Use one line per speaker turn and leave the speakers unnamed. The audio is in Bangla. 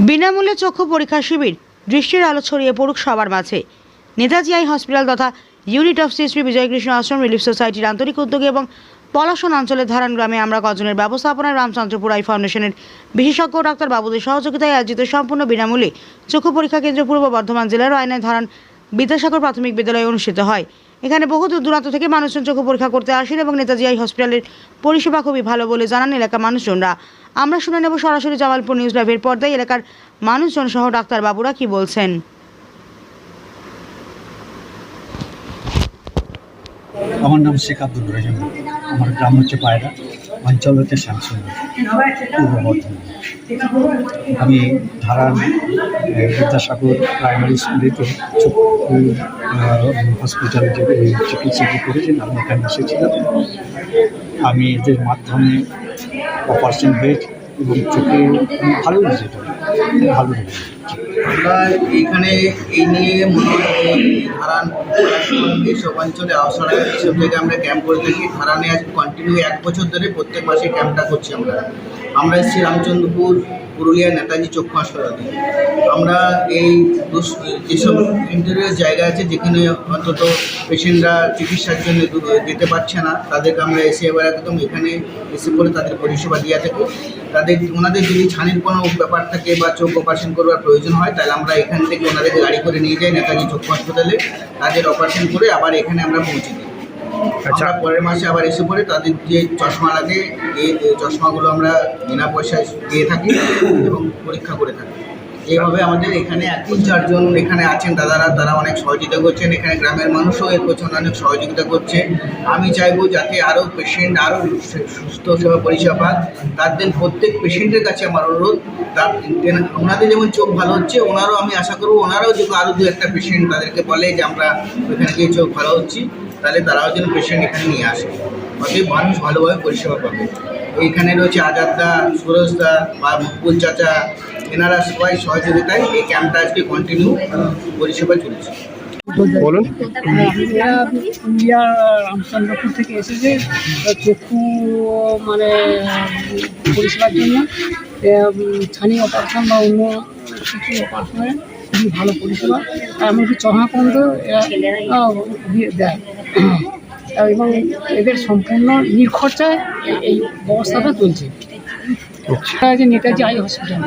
বিনামূল্যে চক্ষু পরীক্ষা শিবির, দৃষ্টির আলো ছড়িয়ে পড়ুক সবার মাঝে। নেতাজি আই হসপিটাল তথা unit of Shri Bijoykrishna Ashram relief সোসাইটির আন্তরিক উদ্যোগে এবং পলাশন অঞ্চলের ধারান গ্রামে আমরা কজনের ব্যবস্থাপনায় রামচন্দ্রপুর আই ফাউন্ডেশনের বিশেষজ্ঞ ডাক্তার বাবুদের সহযোগিতায় আয়োজিত সম্পূর্ণ বিনামূল্যে চক্ষু পরীক্ষা কেন্দ্র পূর্ব বর্ধমান জেলার আয়নায় ধারান বিদ্যাসাগর প্রাথমিক বিদ্যালয়ে অনুষ্ঠিত হয়। এখানে বহু দূর দূরান্ত থেকে মানুষজন চক্ষু পরীক্ষা করতে আসেন এবং নেতাজি আই হসপিটালের পরিষেবা খুবই ভালো বলে জানান এলাকার মানুষজনরা। আমরা শুনে নেব সরাসরি জামালপুর নিউজ লাইভের পর্দায় এলাকার মানুষজন সহ ডাক্তার বাবুরা কি বলছেন।
আমার নাম শেখ আব্দুল রাজাম। আমার গ্রাম হচ্ছে পায়রা, অঞ্চল হচ্ছে শ্যামসুন্দর, পূর্ব বর্ধমান। আমি ধারান বিদ্যাসাগর প্রাইমারি স্কুলেতে হসপিটালে যে চিকিৎসাটি করেছেন আমি এখানে এসেছিলাম। আমি এদের মাধ্যমে অপারেশন বেড এবং চোখে ভালো রেজাল্ট, ভালো রেজাল্ট।
আমরা এইখানে এই নিয়ে ধারান এইসব অঞ্চলে আওসারা এইসব জায়গায় আমরা ক্যাম্প করে থাকি। ধারানে আজ কন্টিনিউ 1 বছর ধরে প্রত্যেক মাসে ক্যাম্পটা করছি। আমরা এসেছি রামচন্দ্রপুর পুরুলিয়া নেতাজি চক্ষু হাসপাতালে। আমরা এই যেসব ইন্টেরিয়ার জায়গা আছে যেখানে অন্তত পেশেন্টরা চিকিৎসার জন্য যেতে পারছে না, তাদেরকে আমরা এসে এবার একদম এখানে এসে করে তাদের পরিষেবা দিয়ে থাকি। ওনাদের যদি ছানির কোনো ব্যাপার থাকে বা চোখ অপারেশন করবার প্রয়োজন হয়, তাহলে আমরা এখান থেকে ওনাদেরকে গাড়ি করে নিয়ে যাই নেতাজি চক্ষু হাসপাতালে, তাদের অপারেশন করে আবার এখানে আমরা পৌঁছে দিই। আচ্ছা, পরের মাসে আবার এসে পরে তাদের যে চশমা লাগে এই চশমাগুলো আমরা বিনা পয়সায় দিয়ে থাকি এবং পরীক্ষা করে থাকি। এইভাবে আমাদের এখানে 4জন এখানে আছেন দাদারা, তারা অনেক সহযোগিতা করছেন। এখানে গ্রামের মানুষও এর পেছনে অনেক সহযোগিতা করছে। আমি চাইবো যাতে আরও পেশেন্ট আরও সুস্থ সেবা পরিষেবা পাক। তাদের প্রত্যেক পেশেন্টের কাছে আমার অনুরোধ, ওনাদের যেমন চোখ ভালো হচ্ছে, ওনারাও আমি আশা করবো ওনারাও যদি আরও 2-1টা পেশেন্ট তাদেরকে বলে যে আমরা ওইখানে গিয়ে চোখ ভালো হচ্ছি, তাহলে তারাও যেন পেশেন্ট এখানে নিয়ে আসে। অতএব মানুষ ভালোভাবে পরিষেবা পাবে। এইখানে রয়েছে আজাদদা, সুরজদা বা মকবুল চাচা, এনারা সবাই সহযোগিতায় এই ক্যাম্পটা আজকে কন্টিনিউ পরিষেবা চলছে।
বলুন।
পুরুলিয়া রামচন্দ্রপুর থেকে এসেছে চক্ষু মানে পরিষেবার জন্য। ছানি অপারেশন বা অন্য কিছু অপারেশনে খুবই ভালো পরিষেবা, এমনকি চশমা পর্যন্ত দেয় এবং এদের সম্পূর্ণ নির্খরচায় এই ব্যবস্থাটা চলছে। Netaji eye hospital.